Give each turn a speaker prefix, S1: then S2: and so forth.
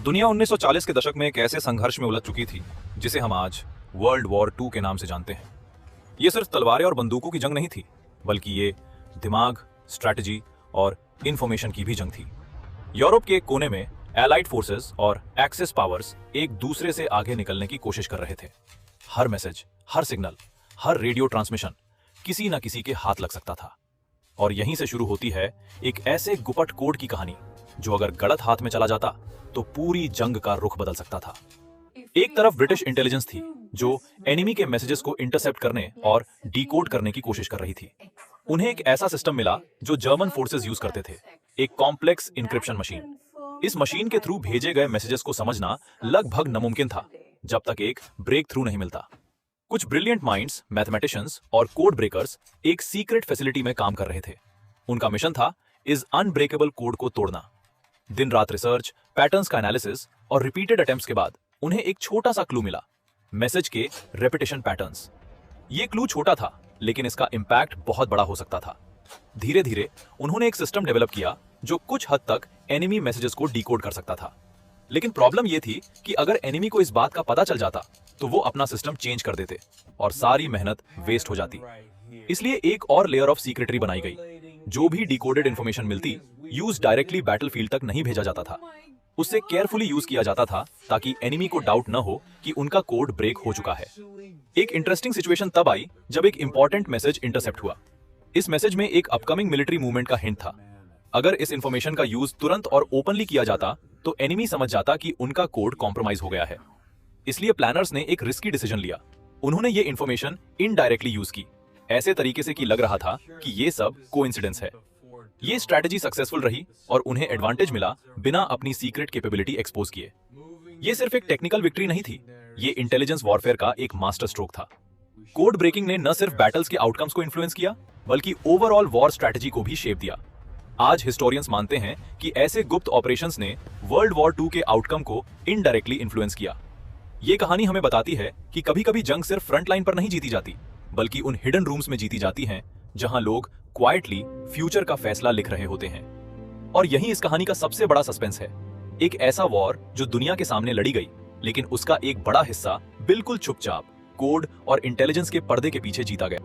S1: दुनिया 1940 के दशक में एक ऐसे संघर्ष में उलझ चुकी थी जिसे हम आज वर्ल्ड वॉर टू के नाम से जानते हैं। ये सिर्फ तलवारें और बंदूकों की जंग नहीं थी, बल्कि ये दिमाग, स्ट्रैटेजी और इंफॉर्मेशन की भी जंग थी। यूरोप के एक कोने में एलाइड फोर्सेस और एक्सिस पावर्स एक दूसरे से आगे निकलने की कोशिश कर रहे थे। हर मैसेज, हर सिग्नल, हर रेडियो ट्रांसमिशन किसी न किसी के हाथ लग सकता था। और यहीं से शुरू होती है एक ऐसे गुपट कोड की कहानी जो अगर गलत हाथ में चला जाता तो पूरी जंग का रुख बदल सकता था। एक तरफ ब्रिटिश इंटेलिजेंस थी जो एनिमी के मैसेजेस को इंटरसेप्ट करने और डिकोड करने की कोशिश कर रही थी। उन्हें एक ऐसा सिस्टम मिला जो जर्मन फोर्सेस यूज करते थे, एक कॉम्प्लेक्स इंक्रिप्शन मशीन। इस मशीन के थ्रू भेजे गए मैसेजेस को समझना लगभग नामुमकिन था जब तक एक ब्रेक थ्रू नहीं मिलता। कुछ ब्रिलियंट माइंड्स, मैथमेटिशियंस और कोड ब्रेकर्स एक सीक्रेट फैसिलिटी में काम कर रहे थे। उनका मिशन था इस अनब्रेकेबल कोड को तोड़ना। दिन रात रिसर्च, पैटर्न्स का एनालिसिस और रिपीटेड अटेम्प्ट्स के बाद उन्हें एक छोटा सा क्लू मिला, मैसेज के रेपिटेशन पैटर्न्स। ये क्लू छोटा था, लेकिन इसका इंपैक्ट बहुत बड़ा हो सकता था। धीरे धीरे उन्होंने एक सिस्टम डेवलप किया जो कुछ हद तक एनिमी मैसेजेस को डिकोड कर सकता था। लेकिन प्रॉब्लम यह थी कि अगर एनिमी को इस बात का पता चल जाता तो वो अपना सिस्टम चेंज कर देते और सारी मेहनत वेस्ट हो जाती। इसलिए एक और लेयर ऑफ सीक्रेटरी बनाई गई। जो भी डिकोडेड इंफॉर्मेशन मिलती, यूज डायरेक्टली बैटलफील्ड तक नहीं भेजा जाता था। उससे केयरफुली यूज किया जाता था ताकि एनिमी को डाउट न हो कि उनका कोड ब्रेक हो चुका है। एक इंटरेस्टिंग सिचुएशन तब आई जब एक इंपॉर्टेंट मैसेज इंटरसेप्ट हुआ। इस मैसेज में एक अपकमिंग मिलिट्री मूवमेंट का हिंट था। अगर इस इंफॉर्मेशन का यूज तुरंत और ओपनली किया जाता तो एनिमी समझ जाता कि उनका कोड कॉम्प्रोमाइज हो गया है। इसलिए प्लानर्स ने एक रिस्की डिसीजन लिया। उन्होंने ये इंफॉर्मेशन इनडायरेक्टली यूज की, ऐसे तरीके से कि लग रहा था कि ये सब कोइंसिडेंस है। ये स्ट्रैटेजी सक्सेसफुल रही और उन्हें एडवांटेज मिला बिना अपनी सीक्रेट कैपेबिलिटी एक्सपोज किए। ये सिर्फ एक टेक्निकल विक्ट्री नहीं थी, ये इंटेलिजेंस वॉरफेयर का एक मास्टर स्ट्रोक था। कोड ब्रेकिंग ने न सिर्फ बैटल्स के आउटकम्स को इन्फ्लुएंस किया, बल्कि ओवरऑल वॉर स्ट्रैटेजी को भी शेप दिया। आज हिस्टोरियंस मानते हैं कि ऐसे गुप्त ऑपरेशंस ने वर्ल्ड वॉर टू के आउटकम को इनडायरेक्टली इन्फ्लुएंस किया। ये कहानी हमें बताती है कि कभी-कभी जंग सिर्फ फ्रंट लाइन पर नहीं जीती जाती, बल्कि उन हिडन रूम्स में जीती जाती हैं जहां लोग क्वाइटली फ्यूचर का फैसला लिख रहे होते हैं। और यही इस कहानी का सबसे बड़ा सस्पेंस है। एक ऐसा वॉर जो दुनिया के सामने लड़ी गई, लेकिन उसका एक बड़ा हिस्सा बिल्कुल चुपचाप कोड और इंटेलिजेंस के पर्दे के पीछे जीता गया।